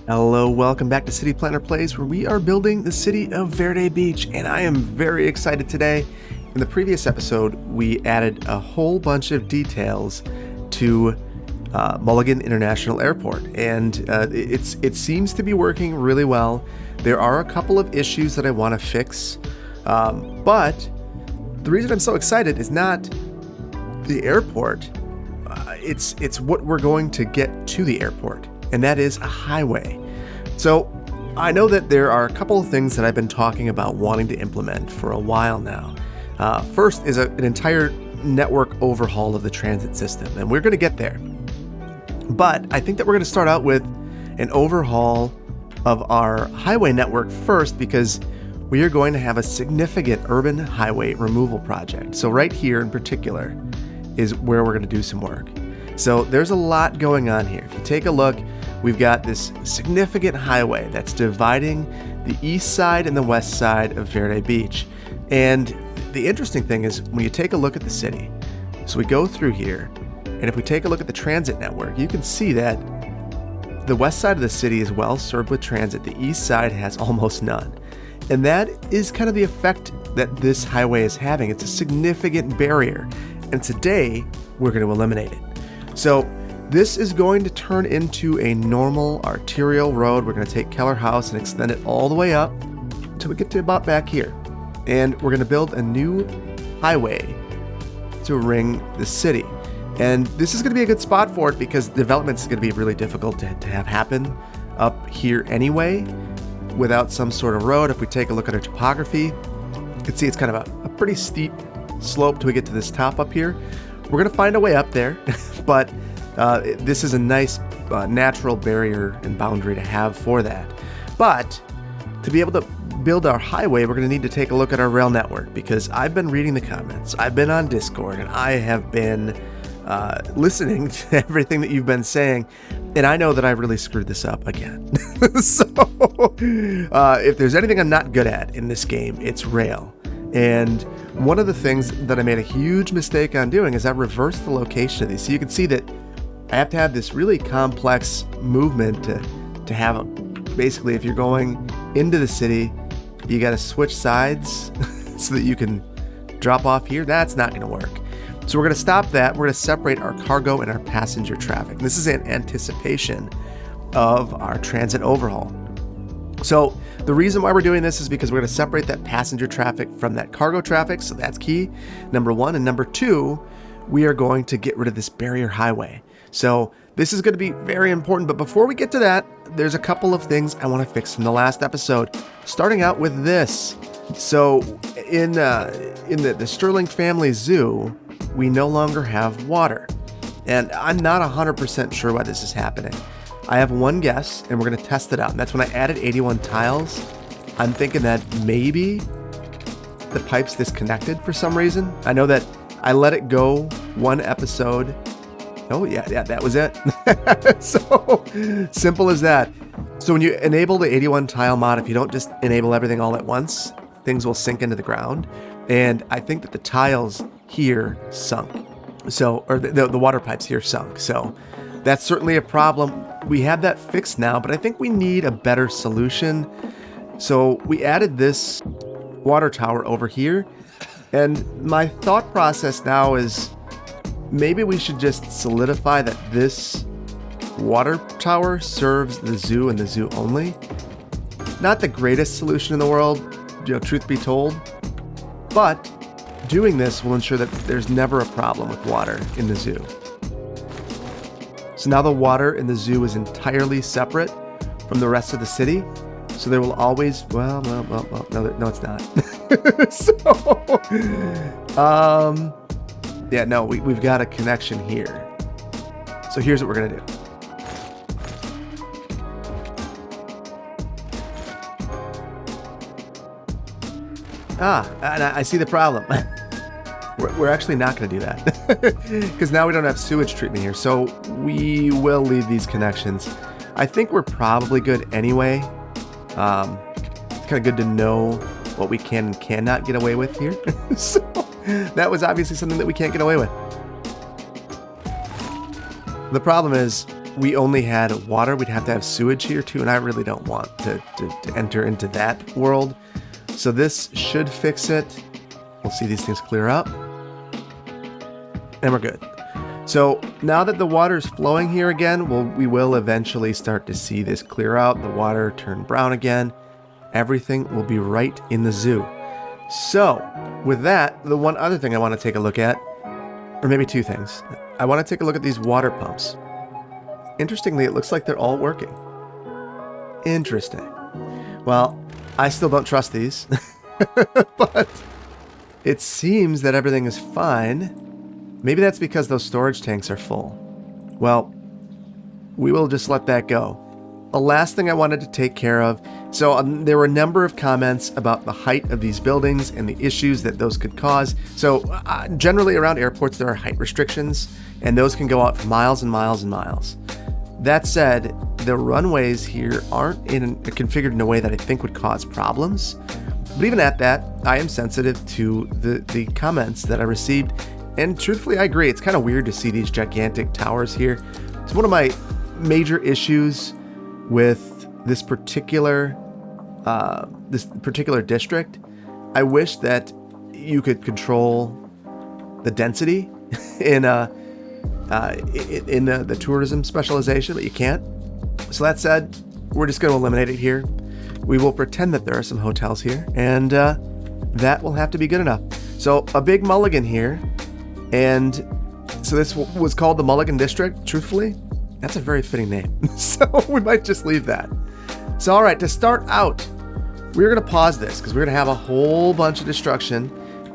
Hello, welcome back to City Planner Plays, where we are building the city of Verde Beach, and I am very excited today. In the previous episode, we added a whole bunch of details to Mulligan International Airport, and it seems to be working really well. There are a couple of issues that I want to fix, but the reason I'm so excited is not the airport. It's what we're going to get to the airport, and that is a highway. So I know that there are a couple of things that I've been talking about wanting to implement for a while now. First is an entire network overhaul of the transit system, and we're going to get there. But I think that we're going to start out with an overhaul of our highway network first, because we are going to have a significant urban highway removal project. So right here in particular is where we're going to do some work. So there's a lot going on here. If you take a look, we've got this significant highway that's dividing the east side and the west side of Verde Beach. And the interesting thing is when you take a look at the city, so we go through here, and if we take a look at the transit network, you can see that the west side of the city is well served with transit. The east side has almost none. And that is kind of the effect that this highway is having. It's a significant barrier. And today, we're going to eliminate it. So this is going to turn into a normal arterial road. We're going to take Keller House and extend it all the way up until we get to about back here. And we're going to build a new highway to ring the city. And this is going to be a good spot for it because development is going to be really difficult to have happen up here anyway without some sort of road. If we take a look at our topography, you can see it's kind of a pretty steep slope till we get to this top up here. We're going to find a way up there, but this is a nice natural barrier and boundary to have for that. But to be able to build our highway, we're going to need to take a look at our rail network, because I've been reading the comments, I've been on Discord, and I have been listening to everything that you've been saying, and I know that I really screwed this up again. So if there's anything I'm not good at in this game, it's rail. And one of the things that I made a huge mistake on doing is I reversed the location of these. So you can see that I have to have this really complex movement to have basically, if you're going into the city, you got to switch sides so that you can drop off here. That's not going to work. So we're going to stop that. We're going to separate our cargo and our passenger traffic. This is in anticipation of our transit overhaul. So the reason why we're doing this is because we're going to separate that passenger traffic from that cargo traffic. So that's key, number one. And number two, we are going to get rid of this barrier highway. So this is going to be very important. But before we get to that, there's a couple of things I want to fix from the last episode, starting out with this. So in the Sterling Family Zoo, we no longer have water. And I'm not 100% sure why this is happening. I have one guess, and we're going to test it out. And that's when I added 81 tiles. I'm thinking that maybe the pipe's disconnected for some reason. I know that I let it go one episode. Oh, yeah, that was it. So simple as that. So when you enable the 81 tile mod, if you don't just enable everything all at once, things will sink into the ground. And I think that the tiles here sunk. So, or the water pipes here sunk. So that's certainly a problem. We have that fixed now, but I think we need a better solution. So we added this water tower over here. And my thought process now is maybe we should just solidify that this water tower serves the zoo and the zoo only. Not the greatest solution in the world, truth be told. But doing this will ensure that there's never a problem with water in the zoo. So now the water in the zoo is entirely separate from the rest of the city. So there will always, no, it's not. So, we've got a connection here. So here's what we're going to do. And I see the problem. We're actually not going to do that because now we don't have sewage treatment here. So we will leave these connections. I think we're probably good anyway. It's kind of good to know what we can and cannot get away with here. So that was obviously something that we can't get away with. The problem is we only had water, we'd have to have sewage here too, and I really don't want to enter into that world. So this should fix it. We'll see these things clear up. And we're good. So now that the water is flowing here again, we will eventually start to see this clear out, the water turn brown again. Everything will be right in the zoo. So with that, the one other thing I want to take a look at, or maybe two things. I want to take a look at these water pumps. Interestingly, it looks like they're all working. Interesting. Well, I still don't trust these, but it seems that everything is fine. Maybe that's because those storage tanks are full. Well, we will just let that go. The last thing I wanted to take care of, so there were a number of comments about the height of these buildings and the issues that those could cause. So generally around airports there are height restrictions, and those can go out for miles and miles and miles. That said, the runways here aren't configured in a way that I think would cause problems. But even at that, I am sensitive to the comments that I received. And truthfully, I agree. It's kind of weird to see these gigantic towers here. It's one of my major issues with this particular district. I wish that you could control the density in the tourism specialization, but you can't. So that said, we're just going to eliminate it here. We will pretend that there are some hotels here, and that will have to be good enough. So a big mulligan here. And so this was called the Mulligan District. Truthfully, that's a very fitting name. So we might just leave that. So all right, to start out, we're going to pause this because we're going to have a whole bunch of destruction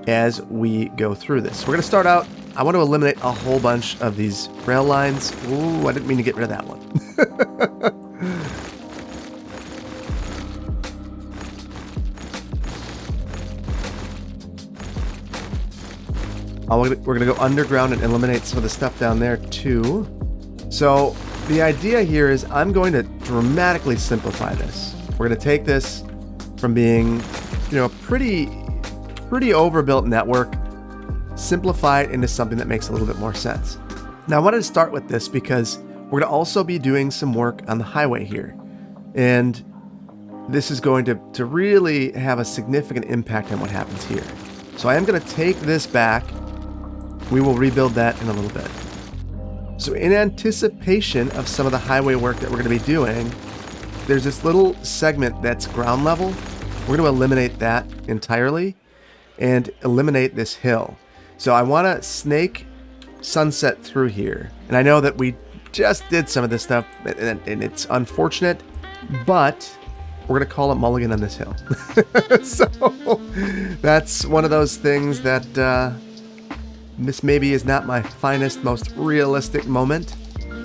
as we go through this. We're going to start out. I want to eliminate a whole bunch of these rail lines. Ooh, I didn't mean to get rid of that one. We're going to go underground and eliminate some of the stuff down there too. So the idea here is I'm going to dramatically simplify this. We're going to take this from being, a pretty overbuilt network, simplify it into something that makes a little bit more sense. Now I wanted to start with this because we're going to also be doing some work on the highway here. And this is going to really have a significant impact on what happens here. So I am going to take this back. We will rebuild that in a little bit. So in anticipation of some of the highway work that we're going to be doing, there's this little segment that's ground level. We're going to eliminate that entirely and eliminate this hill. So I want to snake sunset through here. And I know that we just did some of this stuff and it's unfortunate, but we're going to call it Mulligan on this hill. So that's one of those things that this maybe is not my finest, most realistic moment,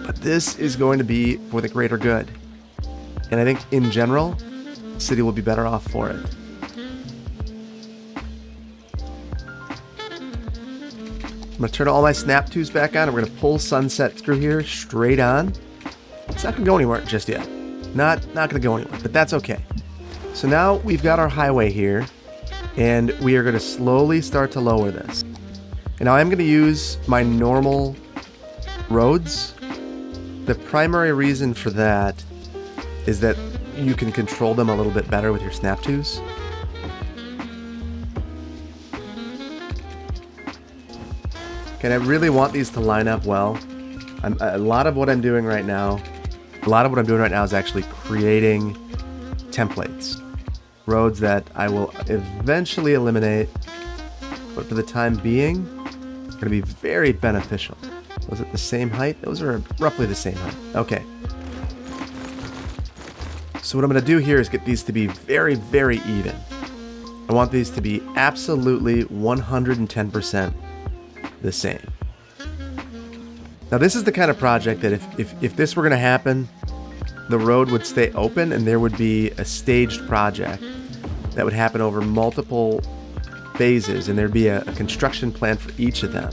but this is going to be for the greater good. And I think in general, the city will be better off for it. I'm going to turn all my snap tubes back on, and we're going to pull sunset through here straight on. It's not going to go anywhere just yet. Not going to go anywhere, but that's okay. So now we've got our highway here, and we are going to slowly start to lower this. And now I'm going to use my normal roads. The primary reason for that is that you can control them a little bit better with your snap tubes. Okay, I really want these to line up well. A lot of what I'm doing right now is actually creating templates. Roads that I will eventually eliminate, but for the time being, are going to be very beneficial. Was it the same height? Those are roughly the same height. Okay. So what I'm going to do here is get these to be very, very even. I want these to be absolutely 110% the same. Now this is the kind of project that if this were going to happen, the road would stay open and there would be a staged project that would happen over multiple phases, and there'd be a construction plan for each of them.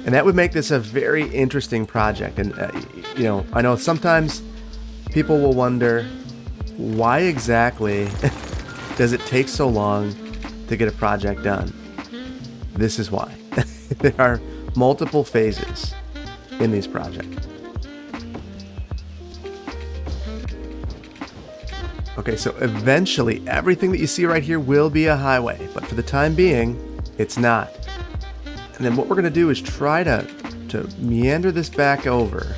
And that would make this a very interesting project. And, I know sometimes people will wonder, why exactly does it take so long to get a project done? This is why. There are multiple phases in these projects. Okay, so eventually everything that you see right here will be a highway, but for the time being, it's not. And then what we're going to do is try to meander this back over.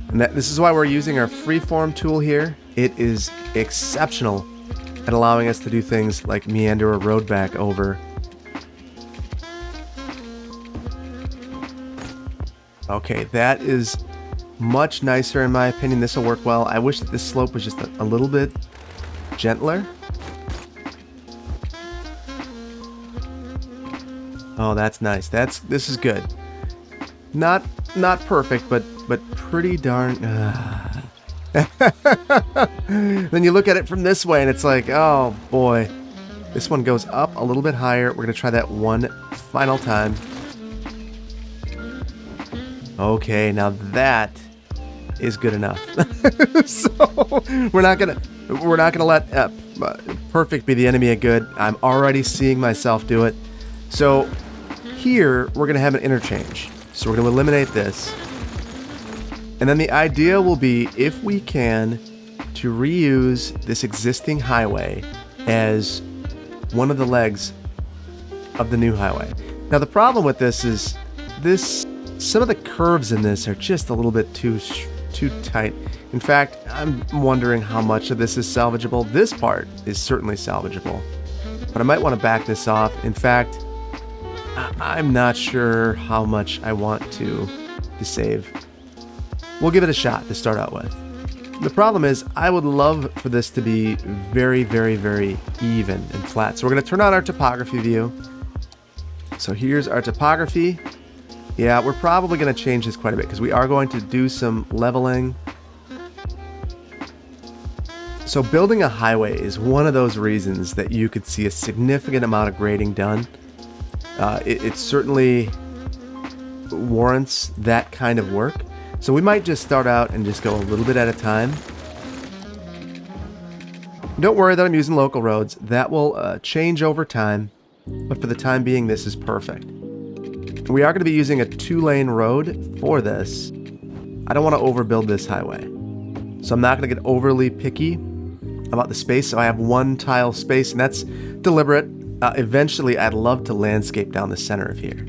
And this is why we're using our freeform tool here. It is exceptional at allowing us to do things like meander a road back over. Okay, that is much nicer in my opinion. This will work well. I wish that this slope was just a little bit gentler. Oh, that's nice. This is good. Not perfect, but pretty darn. Then you look at it from this way, and it's like, oh boy, this one goes up a little bit higher. We're gonna try that one final time. Okay, now that is good enough. So we're not gonna let perfect be the enemy of good. I'm already seeing myself do it. So here we're gonna have an interchange. So we're gonna eliminate this, and then the idea will be, if we can, to reuse this existing highway as one of the legs of the new highway. Now the problem with this is some of the curves in this are just a little bit too tight. In fact, I'm wondering how much of this is salvageable. This part is certainly salvageable, but I might want to back this off. In fact, I'm not sure how much I want to save. We'll give it a shot to start out with. The problem is, I would love for this to be very, very, very even and flat. So we're going to turn on our topography view. So here's our topography. Yeah, we're probably going to change this quite a bit because we are going to do some leveling. So building a highway is one of those reasons that you could see a significant amount of grading done. It certainly warrants that kind of work. So we might just start out and just go a little bit at a time. Don't worry that I'm using local roads. That will change over time. But for the time being, this is perfect. We are going to be using a 2-lane road for this. I don't want to overbuild this highway. So I'm not going to get overly picky about the space. So I have one tile space, and that's deliberate. Eventually, I'd love to landscape down the center of here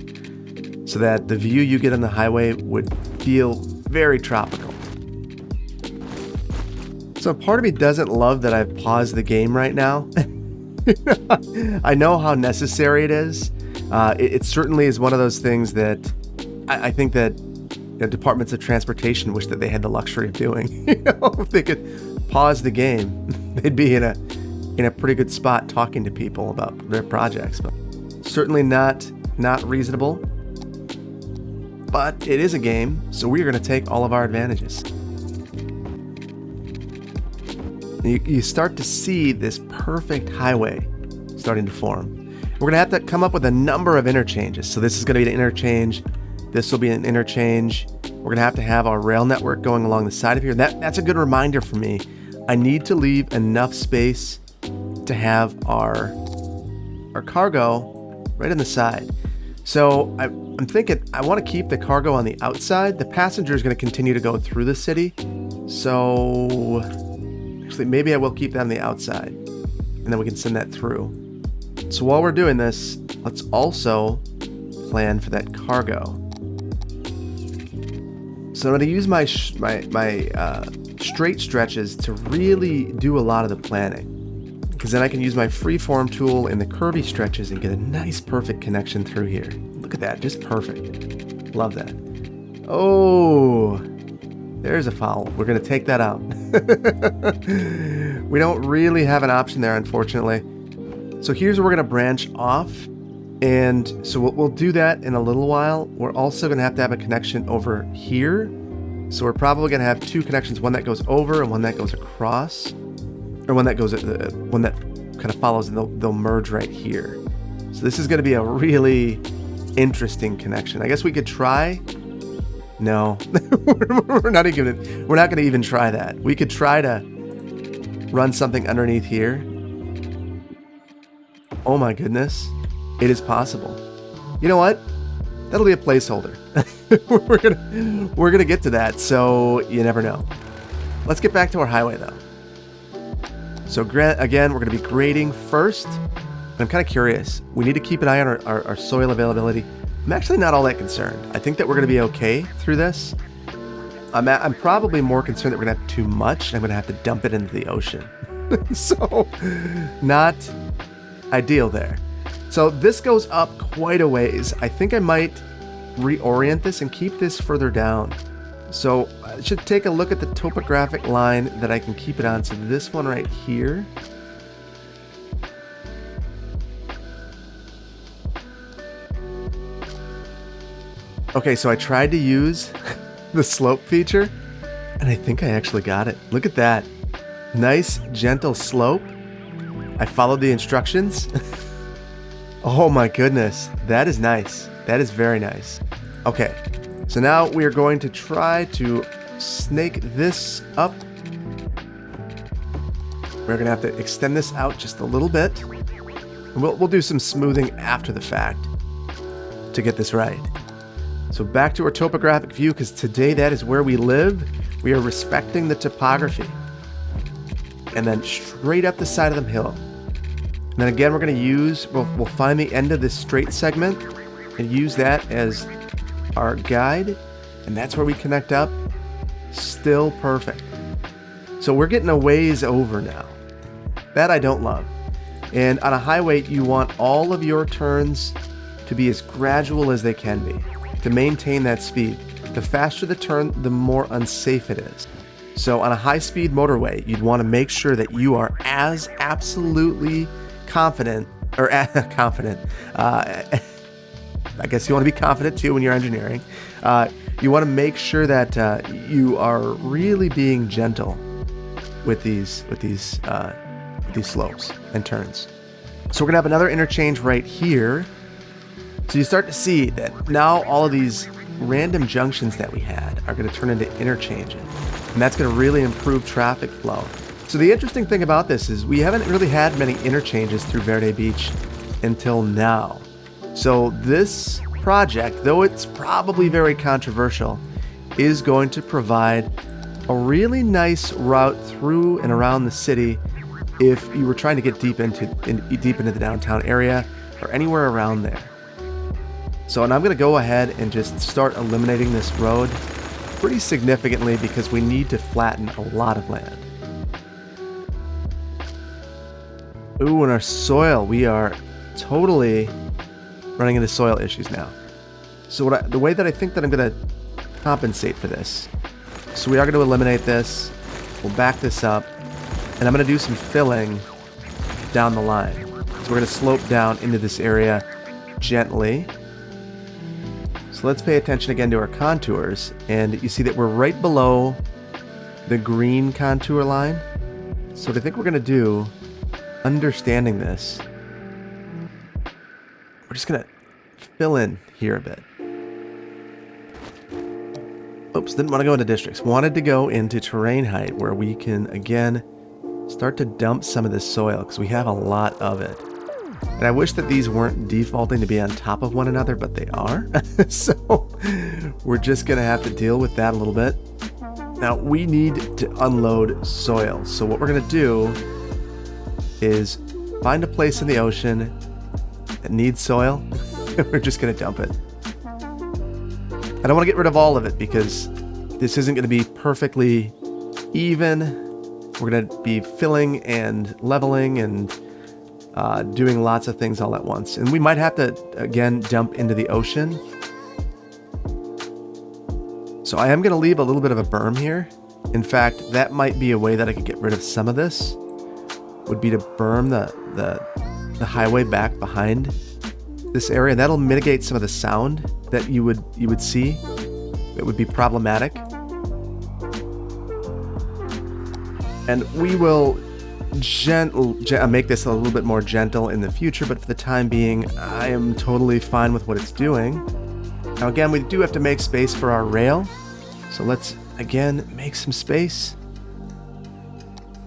so that the view you get on the highway would feel very tropical. So part of me doesn't love that I've paused the game right now. I know how necessary it is. It certainly is one of those things that I think that departments of transportation wish that they had the luxury of doing. If they could pause the game, they'd be in a pretty good spot talking to people about their projects. But certainly not reasonable. But it is a game, so we are going to take all of our advantages. You start to see this perfect highway starting to form. We're going to have to come up with a number of interchanges. So this is going to be an interchange. This will be an interchange. We're going to have our rail network going along the side of here. That's a good reminder for me. I need to leave enough space to have our cargo right on the side. So I'm thinking I want to keep the cargo on the outside. The passenger is going to continue to go through the city. So actually, maybe I will keep that on the outside, and then we can send that through. So while we're doing this, let's also plan for that cargo. So I'm going to use my straight stretches to really do a lot of the planning, because then I can use my freeform tool in the curvy stretches and get a nice perfect connection through here. Look at that, just perfect. Love that. Oh, there's a foul. We're going to take that out. We don't really have an option there, unfortunately. So here's where we're going to branch off. And so we'll do that in a little while. We're also going to have a connection over here. So we're probably going to have two connections, one that goes over and one that goes across. Or one that kind of follows, and they'll merge right here. So this is going to be a really interesting connection. I guess we could try. No, we're not going to even try that. We could try to run something underneath here. Oh my goodness, it is possible. You know what? That'll be a placeholder. we're gonna get to that, so you never know. Let's get back to our highway though. So again, we're gonna be grading first. I'm kind of curious. We need to keep an eye on our soil availability. I'm actually not all that concerned. I think that we're gonna be okay through this. I'm probably more concerned that we're gonna have too much. And I'm gonna have to dump it into the ocean. So, not ideal there. So this goes up quite a ways. I think I might reorient this and keep this further down. So I should take a look at the topographic line that I can keep it on. So this one right here. Okay, so I tried to use the slope feature and I think I actually got it. Look at that. Nice, gentle slope. I followed the instructions. Oh my goodness, that is nice. That is very nice. Okay, so now we are going to try to snake this up. We're gonna have to extend this out just a little bit. We'll do some smoothing after the fact to get this right. So back to our topographic view, because today that is where we live. We are respecting the topography. And then straight up the side of the hill. And then again, we're going to use, we'll find the end of this straight segment and use that as our guide. And that's where we connect up. Still perfect. So we're getting a ways over now. That I don't love. And on a highway, you want all of your turns to be as gradual as they can be to maintain that speed. The faster the turn, the more unsafe it is. So on a high-speed motorway, you'd want to make sure that you are as absolutely confident, or confident. I guess you want to be confident too when you're engineering. You want to make sure that you are really being gentle with these slopes and turns. So we're gonna have another interchange right here. So you start to see that now all of these random junctions that we had are going to turn into interchanges, and that's going to really improve traffic flow. So the interesting thing about this is we haven't really had many interchanges through Verde Beach until now. So this project, though it's probably very controversial, is going to provide a really nice route through and around the city if you were trying to get deep into the downtown area or anywhere around there. So, and I'm going to go ahead and just start eliminating this road pretty significantly because we need to flatten a lot of land. Ooh, and our soil, we are totally running into soil issues now. So the way that I think that I'm going to compensate for this, so we are going to eliminate this, we'll back this up, and I'm going to do some filling down the line. So we're going to slope down into this area gently. So let's pay attention again to our contours, and you see that we're right below the green contour line. So what I think we're going to do, understanding this, we're just going to fill in here a bit. Oops, didn't want to go into districts. Wanted to go into terrain height where we can, again, start to dump some of this soil because we have a lot of it. And I wish that these weren't defaulting to be on top of one another, but they are. So we're just going to have to deal with that a little bit. Now, we need to unload soil. So what we're going to do is find a place in the ocean that needs soil, and we're just going to dump it. I don't want to get rid of all of it because this isn't going to be perfectly even. We're going to be filling and leveling and doing lots of things all at once. And we might have to, again, dump into the ocean. So I am going to leave a little bit of a berm here. In fact, that might be a way that I could get rid of some of this, would be to berm the highway back behind this area. And that'll mitigate some of the sound that you would see. It would be problematic. And we will make this a little bit more gentle in the future, but for the time being, I am totally fine with what it's doing. Now again, we do have to make space for our rail, so let's again make some space.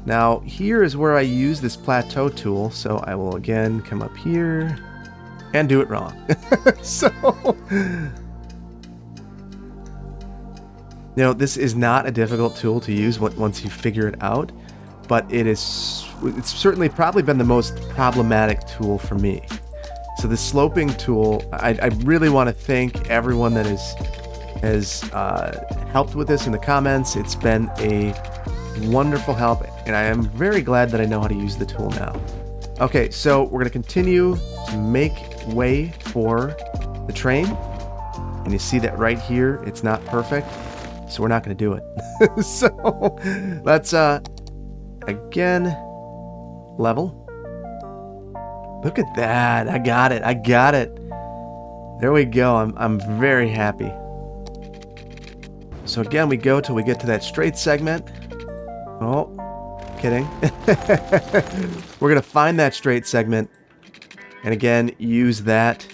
Now here is where I use this plateau tool, so I will again come up here and do it wrong. So This is not a difficult tool to use once you figure it out, but it's certainly probably been the most problematic tool for me. So the sloping tool, I really want to thank everyone that has helped with this in the comments. It's been a wonderful help, and I am very glad that I know how to use the tool now. Okay, so we're going to continue to make way for the train, and you see that right here, it's not perfect, so we're not going to do it. So let's again level. Look at that. I got it. There we go. I'm very happy. So again, we go till we get to that straight segment. Oh, kidding. We're gonna find that straight segment, and again use that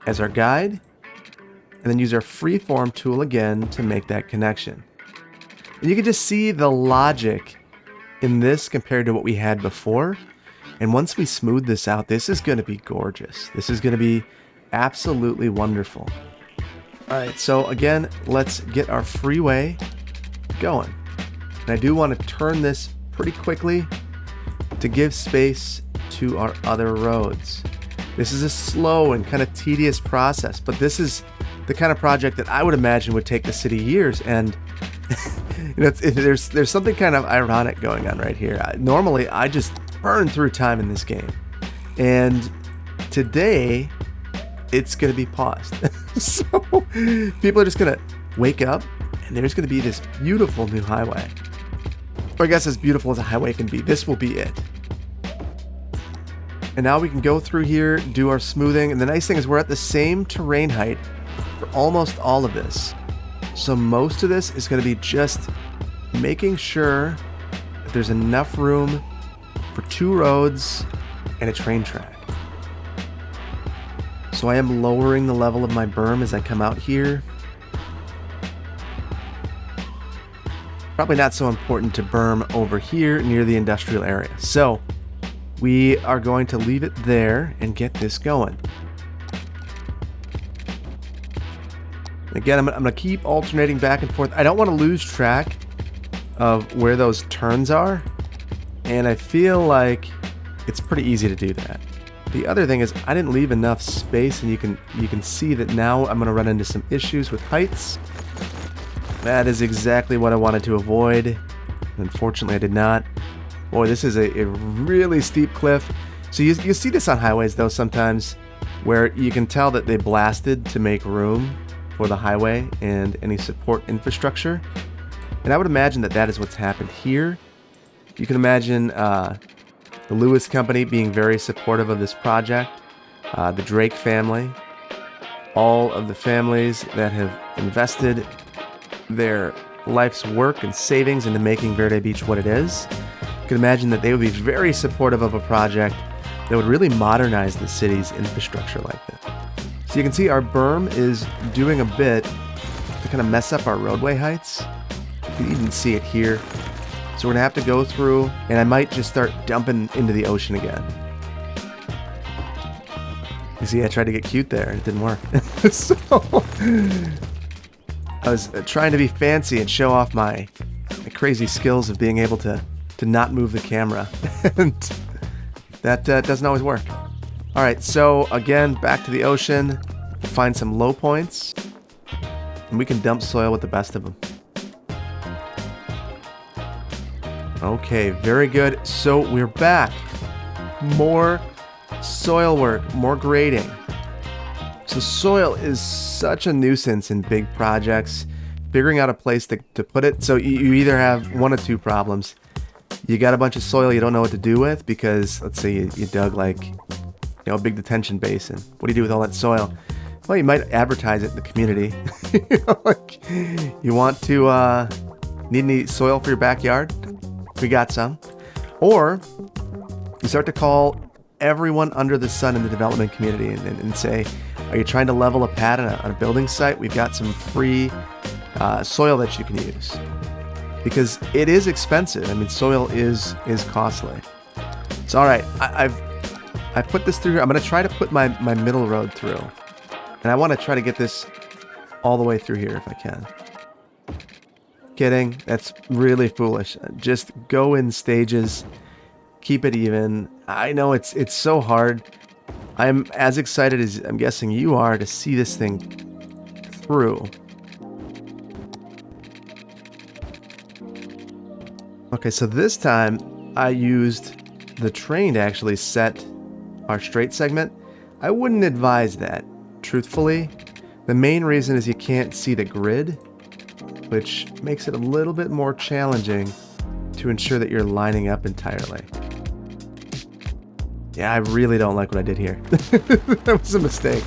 as our guide, and then use our freeform tool again to make that connection. And you can just see the logic in this compared to what we had before. And once we smooth this out, this is going to be gorgeous. This is going to be absolutely wonderful. All right, so again, let's get our freeway going. And I do want to turn this pretty quickly to give space to our other roads. This is a slow and kind of tedious process, but this is the kind of project that I would imagine would take the city years. And there's something kind of ironic going on right here. Normally, I just burn through time in this game, and today it's going to be paused. So people are just going to wake up, and there's going to be this beautiful new highway. Or I guess as beautiful as a highway can be. This will be it. And now we can go through here, do our smoothing, and the nice thing is we're at the same terrain height for almost all of this. So most of this is going to be just making sure that there's enough room for 2 roads and a train track. So I am lowering the level of my berm as I come out here. Probably not so important to berm over here near the industrial area. So we are going to leave it there and get this going. Again, I'm going to keep alternating back and forth. I don't want to lose track of where those turns are, and I feel like it's pretty easy to do that. The other thing is I didn't leave enough space, and you can see that now I'm going to run into some issues with heights. That is exactly what I wanted to avoid. Unfortunately, I did not. Boy, this is a really steep cliff. So you see this on highways, though, sometimes, where you can tell that they blasted to make room for the highway and any support infrastructure. And I would imagine that is what's happened here. You can imagine the Lewis Company being very supportive of this project, the Drake family, all of the families that have invested their life's work and savings into making Verde Beach what it is. You can imagine that they would be very supportive of a project that would really modernize the city's infrastructure like that. So you can see our berm is doing a bit to kind of mess up our roadway heights. You can even see it here. So we're gonna have to go through, and I might just start dumping into the ocean again. You see, I tried to get cute there. It didn't work. So I was trying to be fancy and show off my crazy skills of being able to not move the camera. And that doesn't always work. All right, so again, back to the ocean, find some low points, and we can dump soil with the best of them. Okay, very good. So we're back. More soil work, more grading. So soil is such a nuisance in big projects. Figuring out a place to put it. So you either have one of 2 problems. You got a bunch of soil you don't know what to do with because, let's say you dug like, a big detention basin. What do you do with all that soil? Well, you might advertise it in the community. Like, you want to, need any soil for your backyard? We got some. Or you start to call everyone under the sun in the development community and say, are you trying to level a pad on a building site? We've got some free soil that you can use. Because it is expensive. I mean, soil is costly. So, all right, I put this through here. I'm going to try to put my middle road through. And I want to try to get this all the way through here if I can. kidding. That's really foolish. Just go in stages. Keep it even. I know it's so hard. I'm as excited as I'm guessing you are to see this thing through. Okay, so this time I used the train to actually set our straight segment. I wouldn't advise that, truthfully. The main reason is you can't see the grid, which makes it a little bit more challenging to ensure that you're lining up entirely. Yeah, I really don't like what I did here. That was a mistake.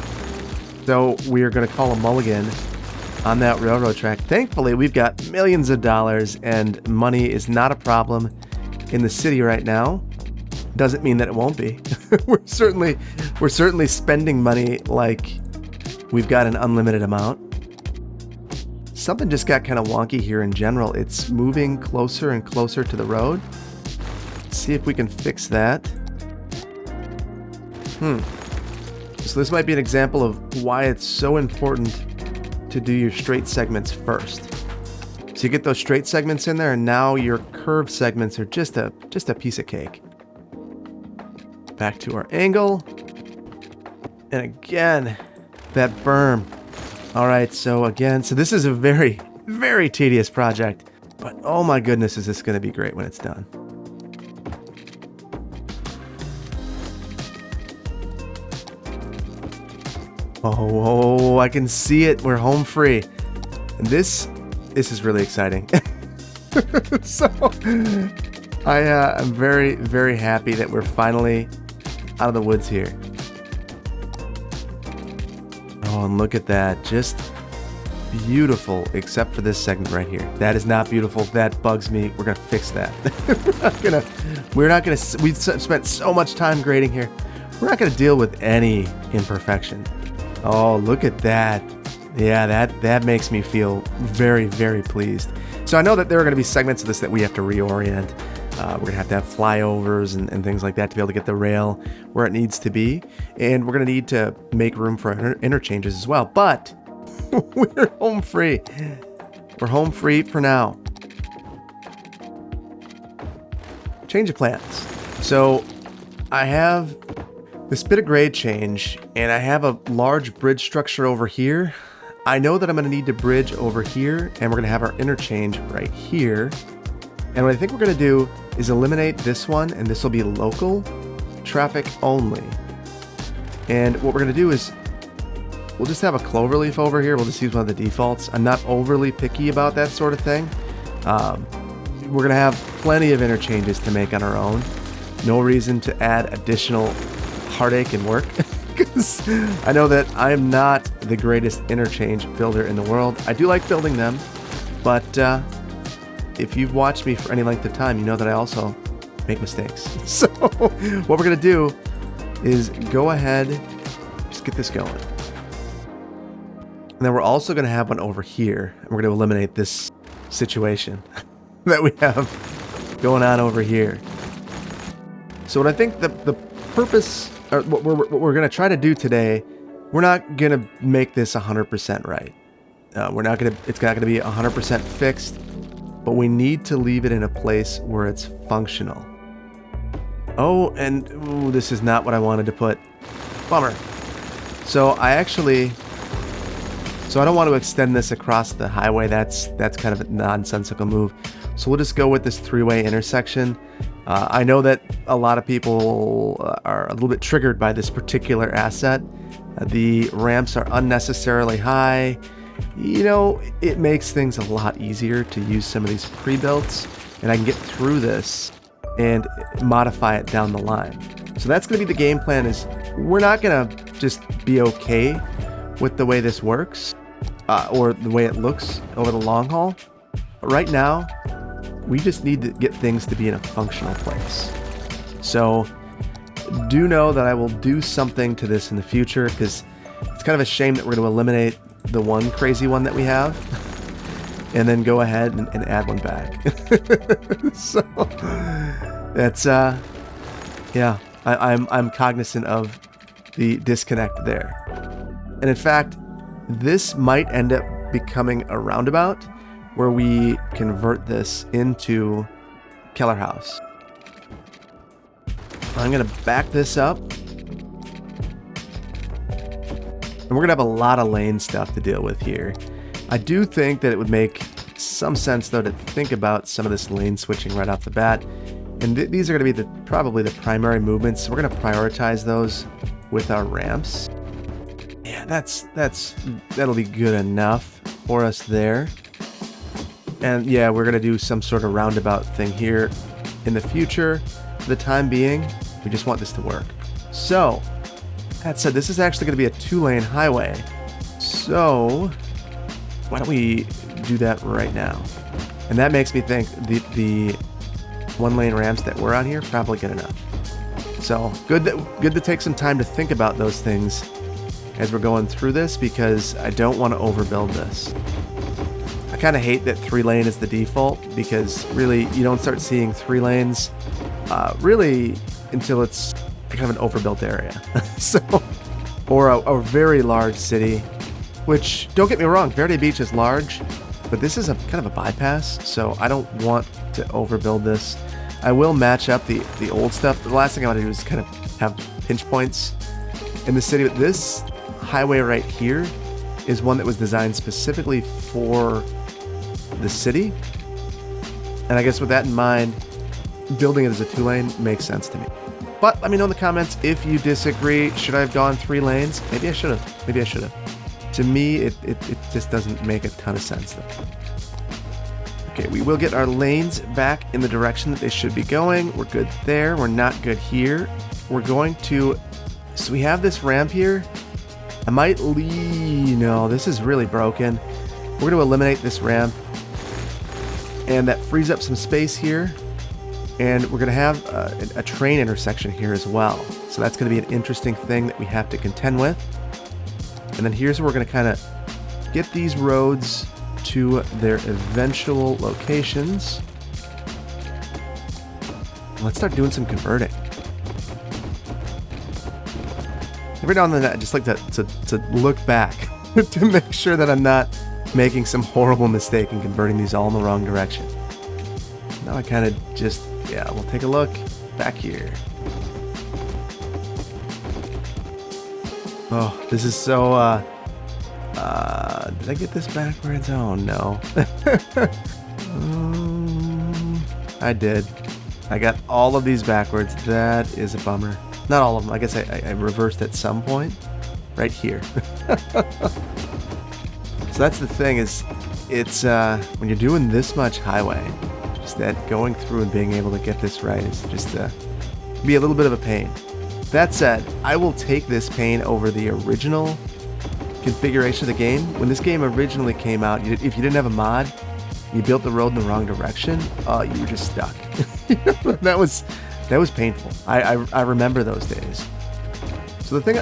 So we are going to call a mulligan on that railroad track. Thankfully, we've got millions of dollars and money is not a problem in the city right now. Doesn't mean that it won't be. We're certainly spending money like we've got an unlimited amount. Something just got kind of wonky here in general. It's moving closer and closer to the road. Let's see if we can fix that. So this might be an example of why it's so important to do your straight segments first. So you get those straight segments in there, and now your curved segments are just a piece of cake. Back to our angle. And again, that berm. All right, so this is a very, very tedious project, but oh my goodness, is this going to be great when it's done. Oh, I can see it. We're home free. And this is really exciting. So I'm very, very happy that we're finally out of the woods here. Oh, and look at that. Just beautiful, except for this segment right here. That is not beautiful. That bugs me. We're going to fix that. We've spent so much time grading here. We're not going to deal with any imperfection. Oh, look at that. Yeah, that makes me feel very, very pleased. So I know that there are going to be segments of this that we have to reorient. We're going to have flyovers and things like that to be able to get the rail where it needs to be. And we're going to need to make room for interchanges as well. But we're home free. We're home free for now. Change of plans. So I have this bit of grade change, and I have a large bridge structure over here. I know that I'm going to need to bridge over here, and we're going to have our interchange right here. And what I think we're going to do is eliminate this one, and this will be local traffic only. And what we're going to do is we'll just have a cloverleaf over here. We'll just use one of the defaults. I'm not overly picky about that sort of thing. We're going to have plenty of interchanges to make on our own. No reason to add additional heartache and work, because I know that I'm not the greatest interchange builder in the world. I do like building them, but if you've watched me for any length of time, you know that I also make mistakes. So what we're going to do is go ahead, just get this going. And then we're also going to have one over here, and we're going to eliminate this situation that we have going on over here. So what I think the purpose, or what we're going to try to do today, we're not going to make this 100% right. It's not going to be 100% fixed, but we need to leave it in a place where it's functional. Oh, and this is not what I wanted to put. Bummer. So I don't want to extend this across the highway. That's kind of a nonsensical move. So we'll just go with this three-way intersection. I know that a lot of people are a little bit triggered by this particular asset. The ramps are unnecessarily high. You know, it makes things a lot easier to use some of these pre-builts, and I can get through this and modify it down the line. So that's going to be the game plan. Is we're not going to just be okay with the way this works or the way it looks over the long haul. But right now, we just need to get things to be in a functional place. So do know that I will do something to this in the future, because it's kind of a shame that we're going to eliminate the one crazy one that we have and then go ahead and add one back. So that's yeah, I'm cognizant of the disconnect there. And in fact, this might end up becoming a roundabout, where we convert this into Keller House. I'm going to back this up. And we're going to have a lot of lane stuff to deal with here. I do think that it would make some sense, though, to think about some of this lane switching right off the bat. And these are going to be probably the primary movements. So we're going to prioritize those with our ramps. Yeah, that'll be good enough for us there. And yeah, we're going to do some sort of roundabout thing here in the future. For the time being, we just want this to work. So, that said, this is actually going to be a 2-lane highway. So, why don't we do that right now? And that makes me think the 1-lane ramps that were on here probably good enough. So, good to take some time to think about those things as we're going through this, because I don't want to overbuild this. I kind of hate that 3-lane is the default, because really you don't start seeing 3 lanes really until it's kind of an overbuilt area. So, or a very large city, which, don't get me wrong, Verde Beach is large, but this is a kind of a bypass, so I don't want to overbuild this. I will match up the old stuff. The last thing I want to do is kind of have pinch points in the city. But this highway right here is one that was designed specifically for the city. And I guess with that in mind, building it as a 2-lane makes sense to me. But let me know in the comments if you disagree. Should I have gone 3 lanes? Maybe I should have. Maybe I should have. To me, it just doesn't make a ton of sense though. Okay, we will get our lanes back in the direction that they should be going. We're good there. We're not good here. We're going to... So we have this ramp here. I might leave... No, this is really broken. We're going to eliminate this ramp. And that frees up some space here. And we're going to have a train intersection here as well. So that's going to be an interesting thing that we have to contend with. And then here's where we're going to kind of get these roads to their eventual locations. Let's start doing some converting. Every now and then I just like to look back to make sure that I'm not making some horrible mistake in converting these all in the wrong direction. Now I kind of just, yeah, we'll take a look back here. Oh, this is so, did I get this backwards? Oh, no. I did. I got all of these backwards. That is a bummer. Not all of them. I guess I reversed at some point. Right here. So that's the thing is, it's, when you're doing this much highway, just that going through and being able to get this right is just, be a little bit of a pain. That said, I will take this pain over the original configuration of the game. When this game originally came out, if you didn't have a mod, you built the road in the wrong direction, you were just stuck. That was painful. I remember those days. So the thing,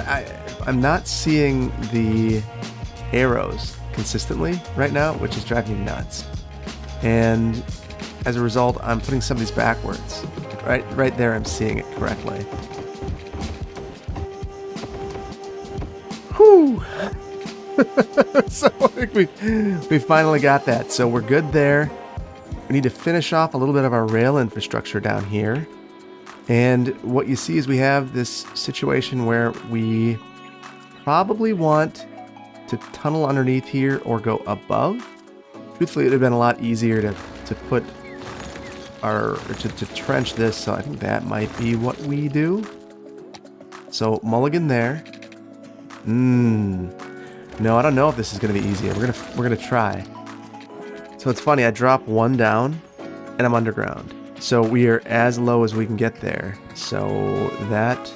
I'm not seeing the arrows consistently right now, which is driving me nuts. And as a result, I'm putting some of these backwards. Right there, I'm seeing it correctly. Whew. So I think we finally got that. So we're good there. We need to finish off a little bit of our rail infrastructure down here. And what you see is we have this situation where we probably want to tunnel underneath here or go above. Truthfully, it would have been a lot easier to put to trench this. So I think that might be what we do. So Mulligan there. No, I don't know if this is going to be easy. We're gonna try. So it's funny. I drop one down, and I'm underground. So we are as low as we can get there. So that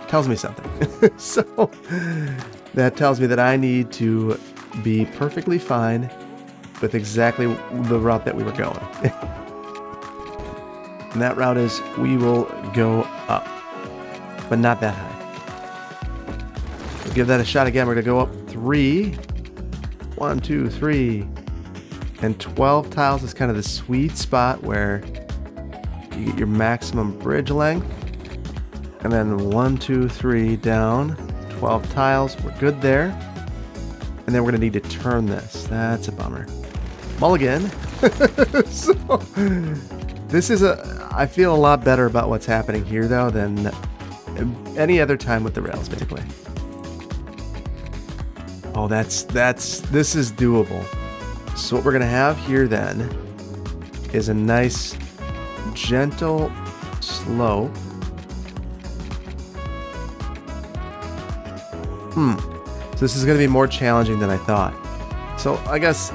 tells me something. So that tells me that I need to be perfectly fine with exactly the route that we were going. And that route is we will go up, but not that high. We'll give that a shot again. We're going to go up 3. 1, 2, 3. And 12 tiles is kind of the sweet spot where you get your maximum bridge length. And then 1, 2, 3 down. 12 tiles. We're good there. And then we're going to need to turn this. That's a bummer. Mulligan. So, this is I feel a lot better about what's happening here though than any other time with the rails, basically. Oh, this is doable. So what we're gonna have here then is a nice gentle slope. So this is gonna be more challenging than I thought. So I guess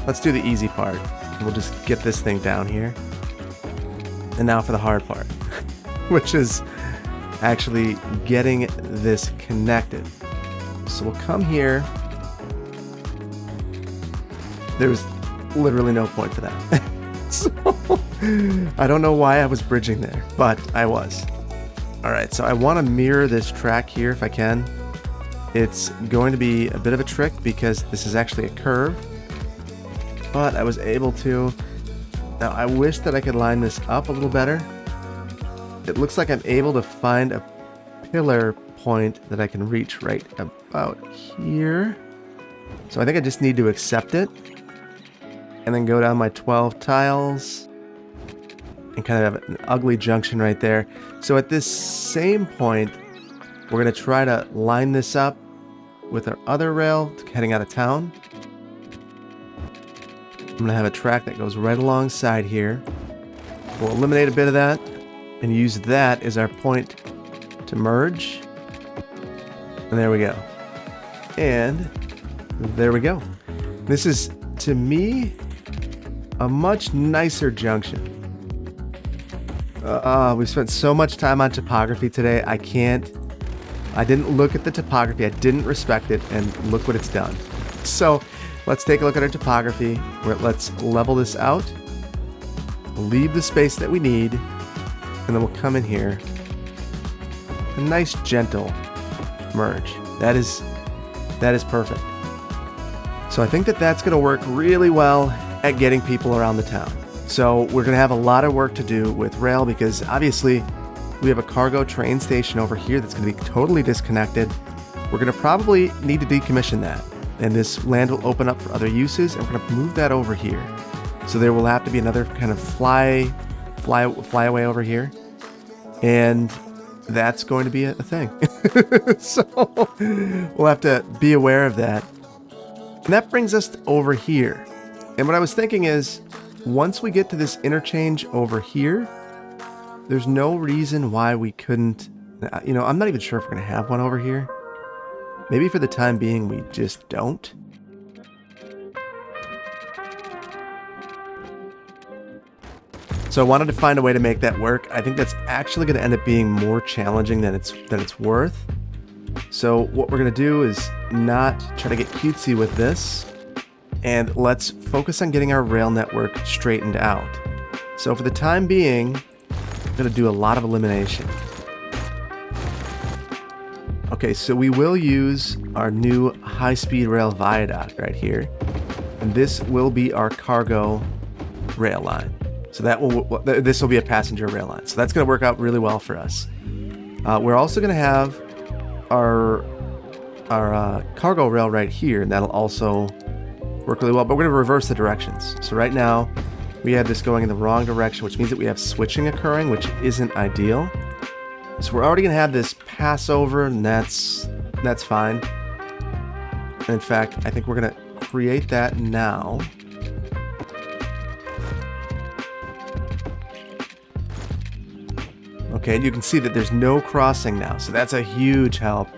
let's do the easy part. We'll just get this thing down here. And now for the hard part, which is actually getting this connected. So we'll come here. There's literally no point for that. So I don't know why I was bridging there, but I was. All right, so I want to mirror this track here if I can. It's going to be a bit of a trick because this is actually a curve, but I was able to. Now I wish that I could line this up a little better. It looks like I'm able to find a pillar point that I can reach right about here. So I think I just need to accept it and then go down my 12 tiles and kind of have an ugly junction right there. So at this same point, we're going to try to line this up with our other rail heading out of town. I'm going to have a track that goes right alongside here. We'll eliminate a bit of that and use that as our point to merge. And there we go. And there we go. This is, to me, a much nicer junction. We've spent so much time on topography today. I didn't look at the topography. I didn't respect it, and look what it's done. So let's take a look at our topography. Let's level this out, leave the space that we need, and then we'll come in here. A nice gentle merge. That is perfect. So I think that that's going to work really well at getting people around the town. So we're going to have a lot of work to do with rail because obviously we have a cargo train station over here that's going to be totally disconnected. We're going to probably need to decommission that, and this land will open up for other uses, and we're going to move that over here. So there will have to be another kind of fly away over here, and that's going to be a thing. So we'll have to be aware of that. And that brings us over here. And what I was thinking is, once we get to this interchange over here, there's no reason why we couldn't, I'm not even sure if we're going to have one over here. Maybe for the time being, we just don't. So I wanted to find a way to make that work. I think that's actually going to end up being more challenging than it's worth. So what we're going to do is not try to get cutesy with this, and let's focus on getting our rail network straightened out. So for the time being, I'm going to do a lot of elimination. Okay, so we will use our new high-speed rail viaduct right here, and this will be our cargo rail line. So this will be a passenger rail line. So that's going to work out really well for us. We're also going to have our cargo rail right here, and that'll also work really well, but we're going to reverse the directions. So right now we have this going in the wrong direction, which means that we have switching occurring, which isn't ideal. So we're already going to have this passover, and that's fine. And in fact, I think we're going to create that now. Okay, and you can see that there's no crossing now, so that's a huge help.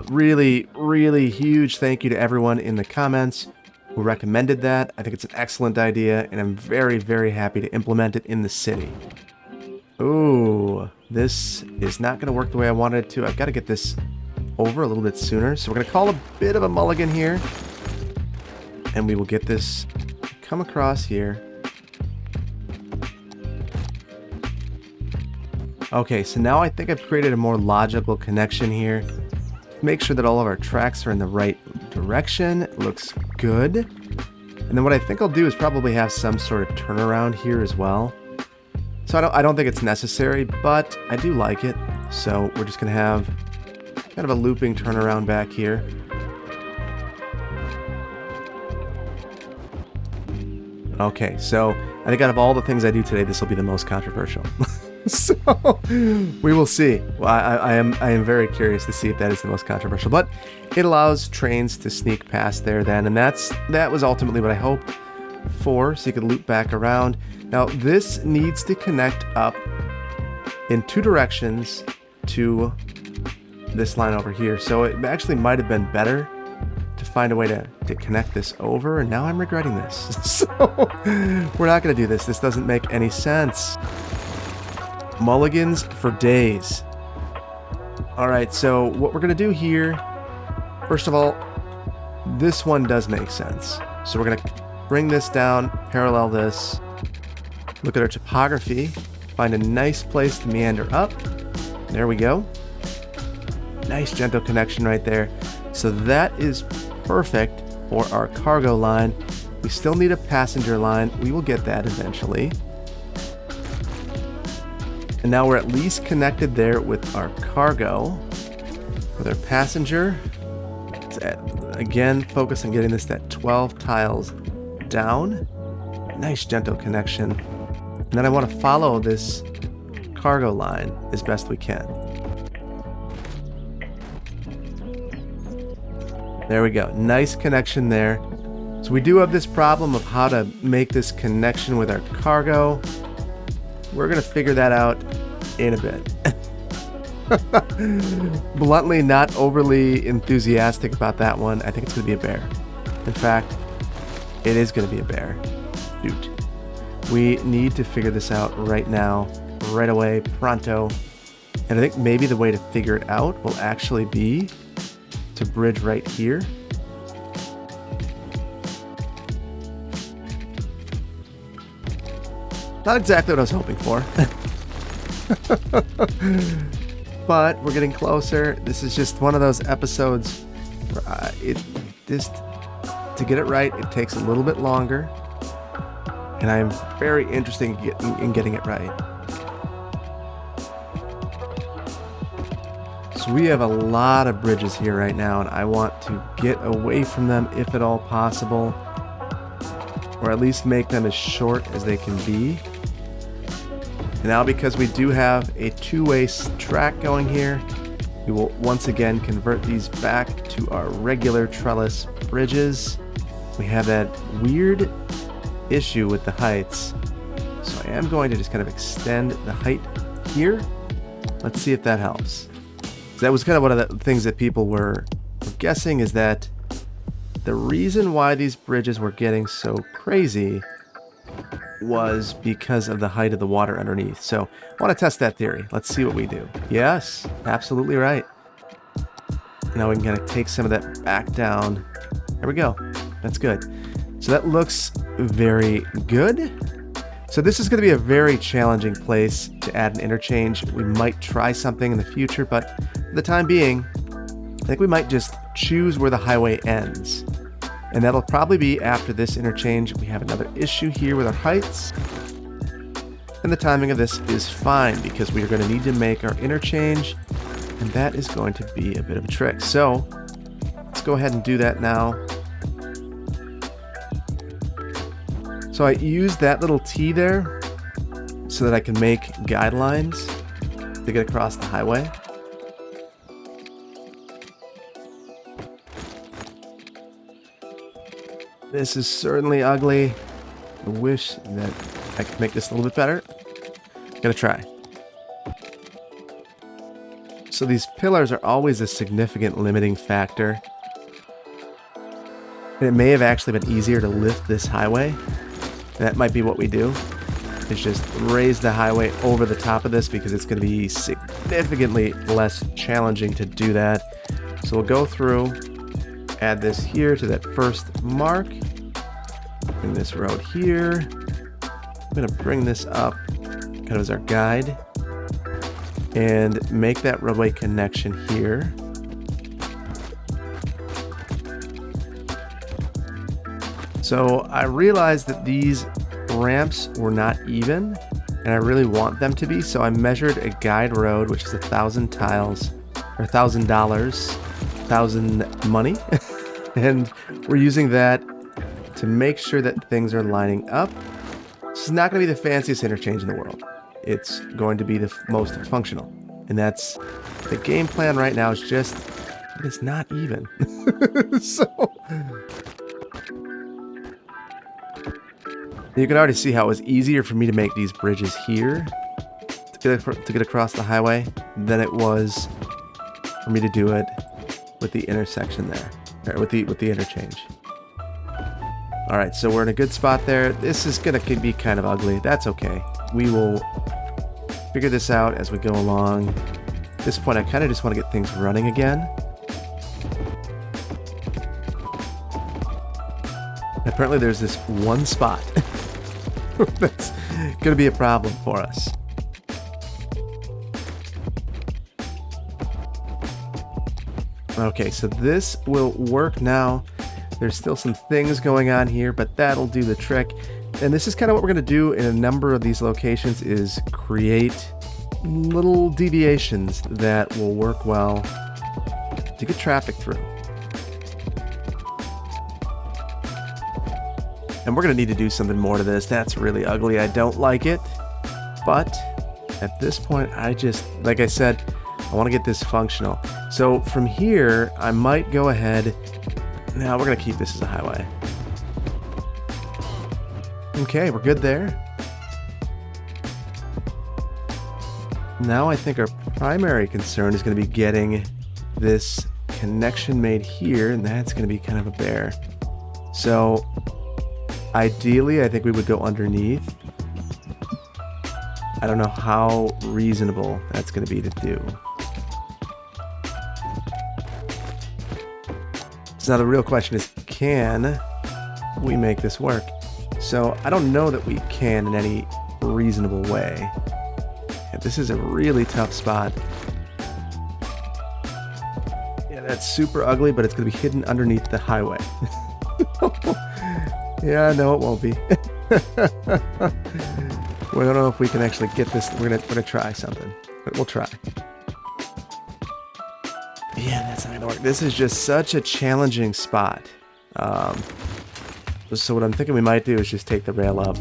Really, really huge thank you to everyone in the comments who recommended that. I think it's an excellent idea, and I'm very, very happy to implement it in the city. Ooh, this is not going to work the way I wanted it to. I've got to get this over a little bit sooner, so we're going to call a bit of a mulligan here, and we will get this come across here. Okay, so now I think I've created a more logical connection here. Make sure that all of our tracks are in the right direction. It looks good. And then what I think I'll do is probably have some sort of turnaround here as well. So I don't think it's necessary, but I do like it. So we're just going to have kind of a looping turnaround back here. Okay, so I think out of all the things I do today, this will be the most controversial. So we will see. Well, I am very curious to see if that is the most controversial, but it allows trains to sneak past there then, and that was ultimately what I hoped for, so you could loop back around. Now this needs to connect up in two directions to this line over here, so it actually might have been better to find a way to connect this over, and now I'm regretting this. So we're not going to do this. This doesn't make any sense. Mulligans for days. All right, so what we're going to do here, first of all, this one does make sense. So we're going to bring this down, parallel this, look at our topography, find a nice place to meander up. There we go. Nice gentle connection right there. So that is perfect for our cargo line. We still need a passenger line. We will get that eventually. And now we're at least connected there with our cargo. With our passenger, again, focus on getting this at 12 tiles down. Nice gentle connection. And then I want to follow this cargo line as best we can. There we go. Nice connection there. So we do have this problem of how to make this connection with our cargo. We're going to figure that out in a bit. Bluntly, not overly enthusiastic about that one. I think it's going to be a bear. In fact, it is going to be a bear. Shoot. We need to figure this out right now, right away, pronto. And I think maybe the way to figure it out will actually be to bridge right here. Not exactly what I was hoping for. But we're getting closer. This is just one of those episodes where to get it right, it takes a little bit longer. And I'm very interested in getting it right. So we have a lot of bridges here right now, and I want to get away from them if at all possible, or at least make them as short as they can be. And now, because we do have a two-way track going here, we will once again convert these back to our regular trellis bridges. We have that weird issue with the heights, so I am going to just kind of extend the height here. Let's see if that helps. That was kind of one of the things that people were guessing, is that the reason why these bridges were getting so crazy was because of the height of the water underneath. So I want to test that theory. Let's see what we do. Yes, absolutely right. Now we can kind of take some of that back down. There we go. That's good. So that looks very good. So this is going to be a very challenging place to add an interchange. We might try something in the future, but for the time being, I think we might just choose where the highway ends. And that'll probably be after this interchange. We have another issue here with our heights. And the timing of this is fine because we are going to need to make our interchange, and that is going to be a bit of a trick. So let's go ahead and do that now. So I used that little T there so that I can make guidelines to get across the highway. This is certainly ugly. I wish that I could make this a little bit better. Gonna try. So these pillars are always a significant limiting factor. And it may have actually been easier to lift this highway. That might be what we do, is just raise the highway over the top of this, because it's going to be significantly less challenging to do that. So we'll go through, add this here to that first mark, bring this road here. I'm going to bring this up kind of as our guide and make that roadway connection here. So I realized that these ramps were not even, and I really want them to be. So I measured a guide road, which is 1,000 tiles, or $1,000, 1,000 money. And we're using that to make sure that things are lining up. This is not going to be the fanciest interchange in the world. It's going to be the most functional. And that's the game plan right now is just, it's not even. So you can already see how it was easier for me to make these bridges here to get across the highway than it was for me to do it with the intersection there, or with the interchange. All right, so we're in a good spot there. This is gonna be kind of ugly. That's okay. We will figure this out as we go along. At this point, I kind of just want to get things running again. Apparently, there's this one spot that's gonna be a problem for us. Okay, so this will work now. There's still some things going on here, but that'll do the trick. And this is kind of what we're going to do in a number of these locations, is create little deviations that will work well to get traffic through. And we're going to need to do something more to this. That's really ugly. I don't like it. But at this point, like I said, I want to get this functional. So from here, I might go ahead. Now we're going to keep this as a highway. Okay, we're good there. Now I think our primary concern is going to be getting this connection made here, and that's going to be kind of a bear. So ideally, I think we would go underneath. I don't know how reasonable that's going to be to do. So now the real question is, can we make this work? So I don't know that we can in any reasonable way. Yeah, this is a really tough spot. Yeah, that's super ugly, but it's going to be hidden underneath the highway. Yeah, no, it won't be. We don't know if we can actually get this. We're gonna try something, but we'll try. Yeah, that's not gonna work. This is just such a challenging spot. So what I'm thinking we might do is just take the rail up.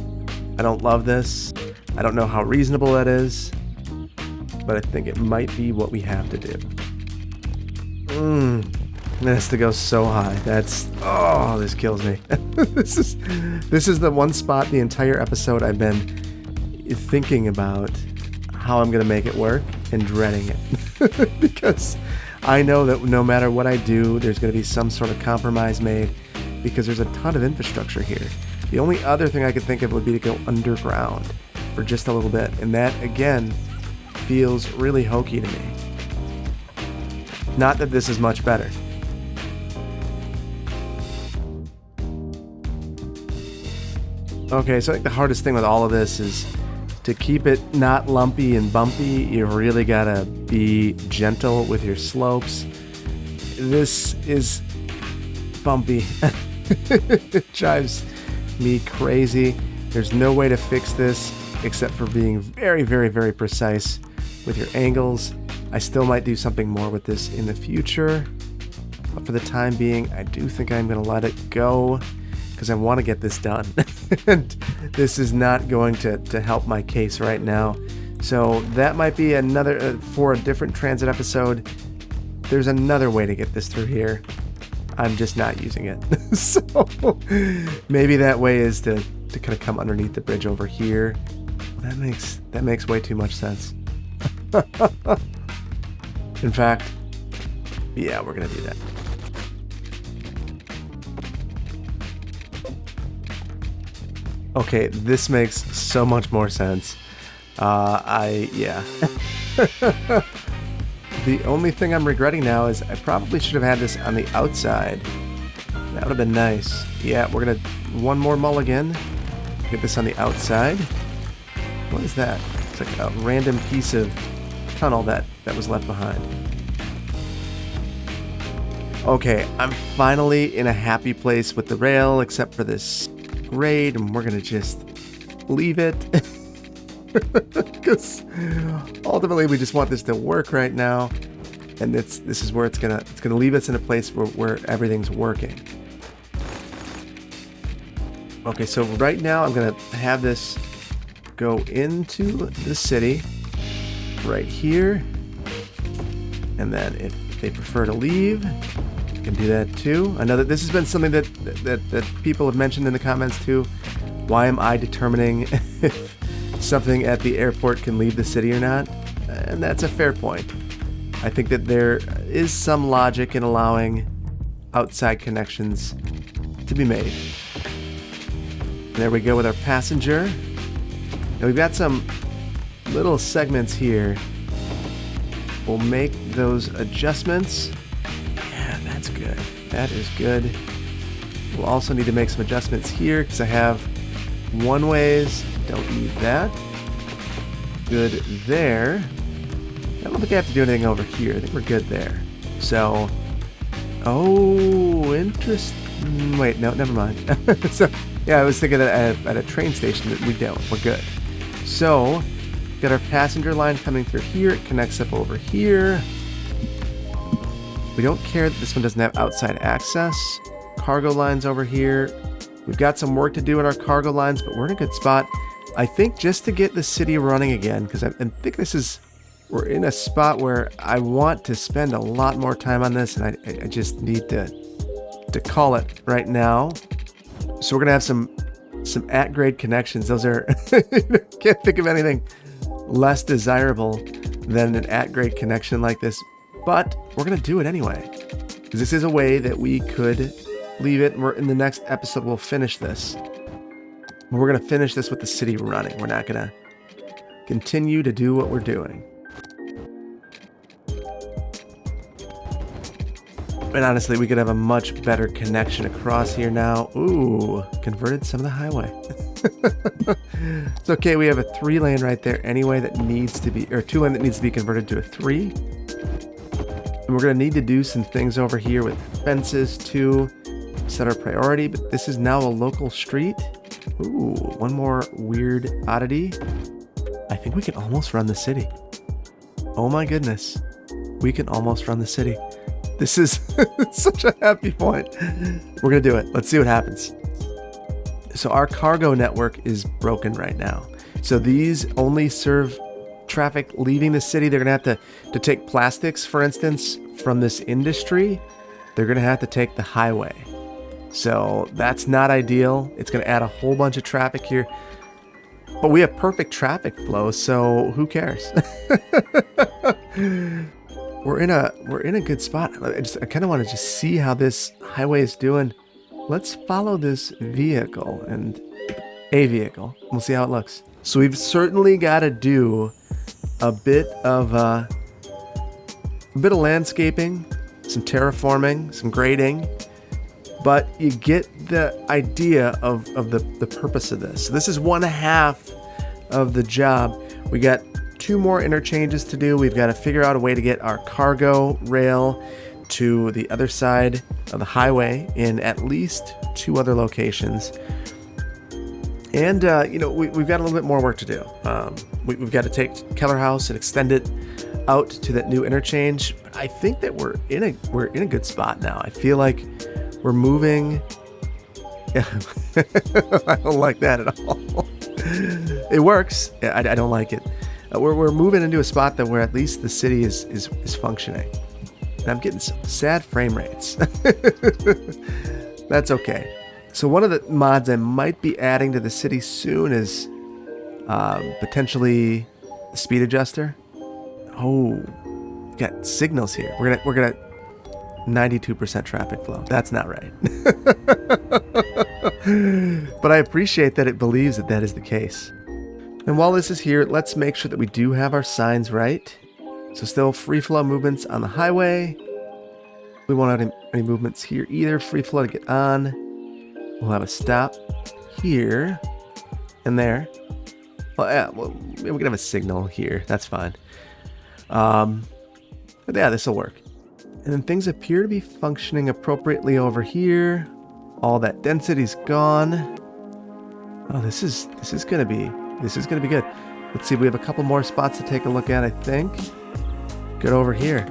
I don't love this. I don't know how reasonable that is, but I think it might be what we have to do. It has to go so high. Oh, this kills me. This is the one spot the entire episode I've been thinking about how I'm gonna make it work and dreading it. Because I know that no matter what I do, there's gonna be some sort of compromise made, because there's a ton of infrastructure here. The only other thing I could think of would be to go underground for just a little bit, and that again feels really hokey to me. Not that this is much better. Okay, so I think the hardest thing with all of this is to keep it not lumpy and bumpy. You really gotta be gentle with your slopes. This is bumpy. It drives me crazy. There's no way to fix this except for being very, very, very precise with your angles. I still might do something more with this in the future, but for the time being, I do think I'm going to let it go because I want to get this done. And this is not going to help my case right now. So that might be another, for a different transit episode. There's another way to get this through here. I'm just not using it. So maybe that way is to kind of come underneath the bridge over here. That makes way too much sense. In fact, yeah, we're gonna do that. Okay, this makes so much more sense. Yeah. The only thing I'm regretting now is I probably should have had this on the outside. That would have been nice. Yeah, we're gonna one more mulligan. Get this on the outside. What is that? It's like a random piece of tunnel that was left behind. Okay, I'm finally in a happy place with the rail, except for this grade, and we're gonna just leave it. Because ultimately we just want this to work right now, and this is where it's gonna leave us in a place where everything's working. Okay, so right now I'm gonna have this go into the city right here. And then if they prefer to leave, you can do that too. I know that this has been something that people have mentioned in the comments too. Why am I determining if something at the airport can leave the city or not? And that's a fair point. I think that there is some logic in allowing outside connections to be made. There we go with our passenger. And we've got some little segments here. We'll make those adjustments. Yeah, that's good. That is good. We'll also need to make some adjustments here because I have one ways. Don't need that. Good there. I don't think I have to do anything over here. I think we're good there. So, oh, interesting. Wait, no, never mind. So, yeah, I was thinking that at a train station that we don't. We're good. So, got our passenger line coming through here. It connects up over here. We don't care that this one doesn't have outside access. Cargo lines over here. We've got some work to do in our cargo lines, but we're in a good spot. I think just to get the city running again, because I think we're in a spot where I want to spend a lot more time on this, and I just need to call it right now. So we're gonna have some at-grade connections. Those are can't think of anything less desirable than an at-grade connection like this, but we're gonna do it anyway because this is a way that we could leave it. In the next episode we'll finish this. We're gonna finish this with the city running. We're not gonna continue to do what we're doing. And honestly, we could have a much better connection across here now. Ooh, converted some of the highway. It's okay, we have a 3-lane right there anyway that needs to be, or 2-lane that needs to be converted to a 3. And we're gonna need to do some things over here with fences too, set our priority, but this is now a local street. Ooh, one more weird oddity. I think we can almost run the city. Oh my goodness. We can almost run the city. This is such a happy point. We're going to do it. Let's see what happens. So our cargo network is broken right now. So these only serve traffic leaving the city. They're going to have to take plastics, for instance, from this industry. They're going to have to take the highway. So that's not ideal. It's going to add a whole bunch of traffic here. But we have perfect traffic flow, so who cares? We're in a good spot. I kind of want to just see how this highway is doing. Let's follow this vehicle and a vehicle. We'll see how it looks. So we've certainly got to do a bit of landscaping, some terraforming, some grading, but you get the idea of the purpose of this. So this is 1/2 of the job. We got 2 more interchanges to do. We've got to figure out a way to get our cargo rail to the other side of the highway in at least 2 other locations. And, we've got a little bit more work to do. We've got to take Keller House and extend it out to that new interchange. But I think that we're in a good spot now. I feel like we're moving. Yeah, I don't like that at all. It works. I don't like it. We're moving into a spot that where at least the city is functioning. And I'm getting some sad frame rates. That's okay. So one of the mods I might be adding to the city soon is potentially the speed adjuster. Oh, got signals here. We're gonna 92% traffic flow. That's not right. But I appreciate that it believes that is the case. And while this is here, let's make sure that we do have our signs right. So still free flow movements on the highway. We won't have any movements here either. Free flow to get on. We'll have a stop here and there. Well, yeah, we can have a signal here. That's fine. But yeah, this will work. And then things appear to be functioning appropriately over here. All that density's gone. Oh, this is gonna be good. Let's see, we have a couple more spots to take a look at, I think. Good over here.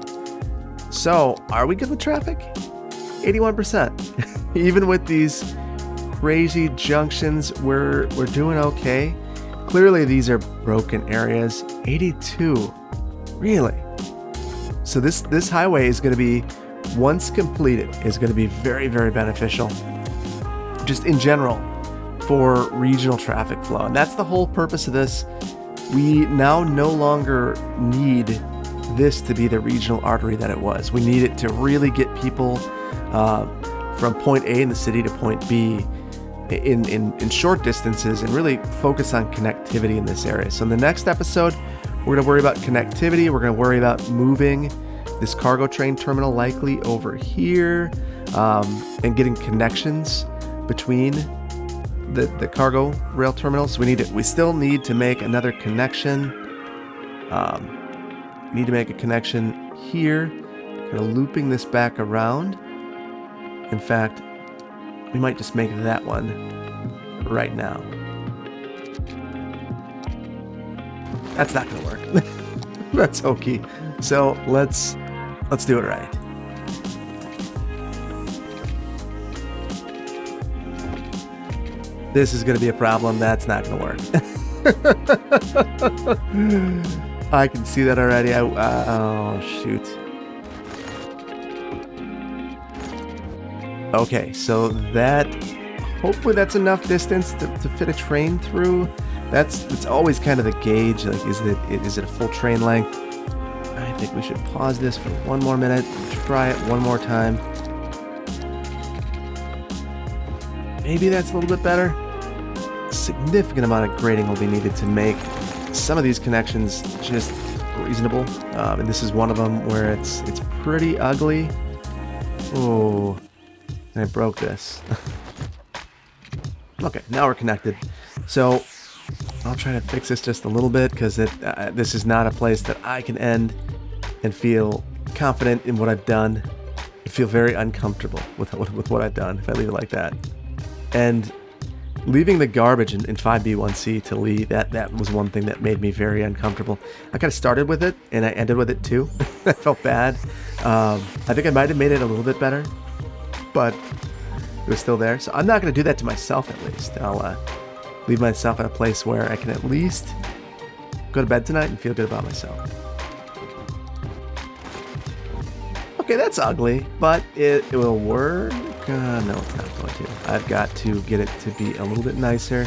So, are we good with traffic? 81%. Even with these crazy junctions, we're doing okay. Clearly these are broken areas. 82, really? So this highway is going to be, once completed, is going to be very, very beneficial, just in general, for regional traffic flow. And that's the whole purpose of this. We now no longer need this to be the regional artery that it was. We need it to really get people from point A in the city to point B in short distances, and really focus on connectivity in this area. So in the next episode, we're going to worry about connectivity. We're going to worry about moving this cargo train terminal likely over here, and getting connections between the cargo rail terminals. We still need to make another connection. We need to make a connection here, kind of looping this back around. In fact, we might just make that one right now. That's not gonna work. That's hokey. So let's do it right. This is gonna be a problem. That's not gonna work. I can see that already. Oh shoot. Okay, so hopefully that's enough distance to fit a train through. It's always kind of the gauge. Like, is it a full train length? I think we should pause this for one more minute. Try it one more time. Maybe that's a little bit better. A significant amount of grading will be needed to make some of these connections just reasonable. And this is one of them where it's pretty ugly. Oh, I broke this. Okay, now we're connected. So I'll try to fix this just a little bit, because this is not a place that I can end and feel confident in what I've done. I feel very uncomfortable with what I've done if I leave it like that. And leaving the garbage in 5B1C to leave, that was one thing that made me very uncomfortable. I kind of started with it, and I ended with it too. I felt bad. I think I might have made it a little bit better, but it was still there. So I'm not going to do that to myself, at least. I'll leave myself in a place where I can at least go to bed tonight and feel good about myself. Okay, that's ugly, but it will work. No, it's not going to. I've got to get it to be a little bit nicer.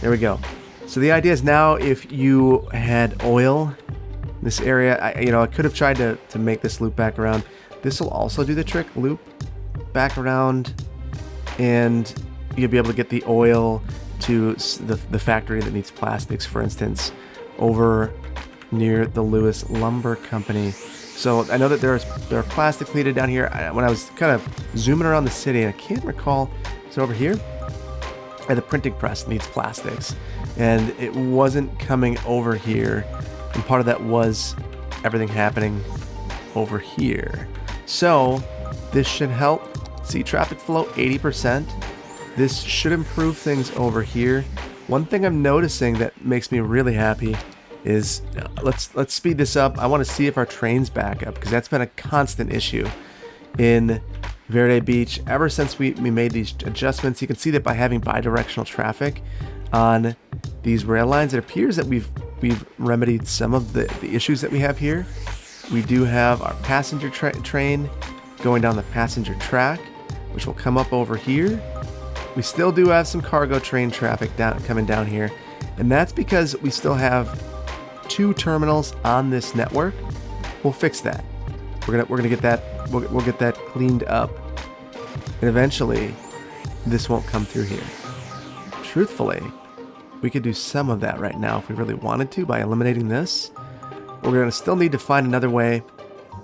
There we go. So the idea is now, if you had oil in this area, I could have tried to make this loop back around. This will also do the trick, loop back around, and you'll be able to get the oil to the factory that needs plastics, for instance, over near the Lewis Lumber Company. So I know that there are plastics needed down here. When I was kind of zooming around the city, and I can't recall, so over here, the printing press needs plastics, and it wasn't coming over here, and part of that was everything happening over here. So this should help. See, traffic flow 80%. This should improve things over here. One thing I'm noticing that makes me really happy is, let's speed this up. I want to see if our train's back up, because that's been a constant issue in Verde Beach ever since we made these adjustments. You can see that by having bidirectional traffic on these rail lines, it appears that we've remedied some of the issues that we have here. We do have our passenger train going down the passenger track, which will come up over here. We still do have some cargo train traffic coming down here, and that's because we still have 2 terminals on this network. We'll fix that. We're gonna get that. We'll get that cleaned up, and eventually, this won't come through here. Truthfully, we could do some of that right now if we really wanted to by eliminating this. We're gonna still need to find another way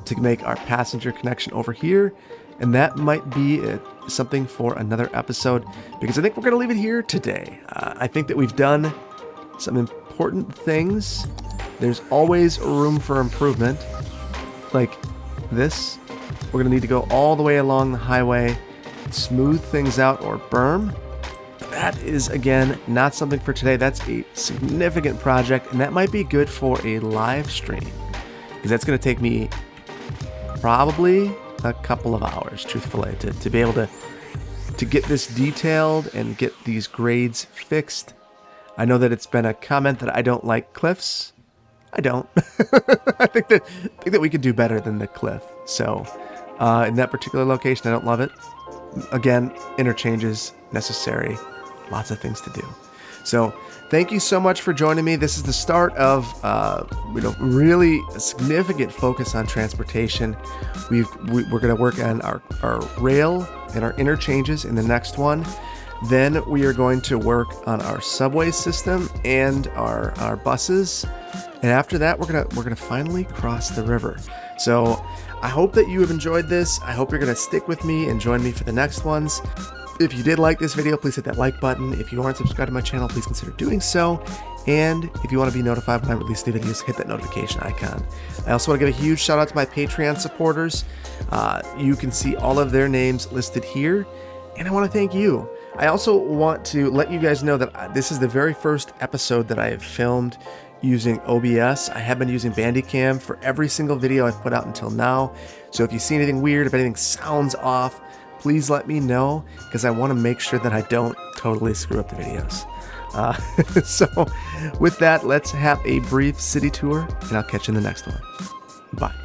to make our passenger connection over here, and that might be something for another episode, because I think we're going to leave it here today. I think that we've done some important things. There's always room for improvement. Like this, we're going to need to go all the way along the highway, smooth things out, or berm. That is, again, not something for today. That's a significant project, and that might be good for a live stream, because that's going to take me probably a couple of hours, truthfully, to be able to to get this detailed and get these grades fixed. I know that it's been a comment that I don't like cliffs. I don't. I think that we could do better than the cliff. So in that particular location, I don't love it. Again, interchanges necessary. Lots of things to do. So thank you so much for joining me. This is the start of really a significant focus on transportation. We're going to work on our rail and our interchanges in the next one. Then we are going to work on our subway system and our buses. And after that, we're gonna finally cross the river. So I hope that you have enjoyed this. I hope you're gonna stick with me and join me for the next ones. If you did like this video, please hit that like button. If you aren't subscribed to my channel, please consider doing so. And if you want to be notified when I release new videos, hit that notification icon. I also want to give a huge shout out to my Patreon supporters. You can see all of their names listed here. And I want to thank you. I also want to let you guys know that this is the very first episode that I have filmed using OBS. I have been using Bandicam for every single video I've put out until now. So if you see anything weird, if anything sounds off, please let me know, because I want to make sure that I don't totally screw up the videos. So with that, let's have a brief city tour, and I'll catch you in the next one. Bye.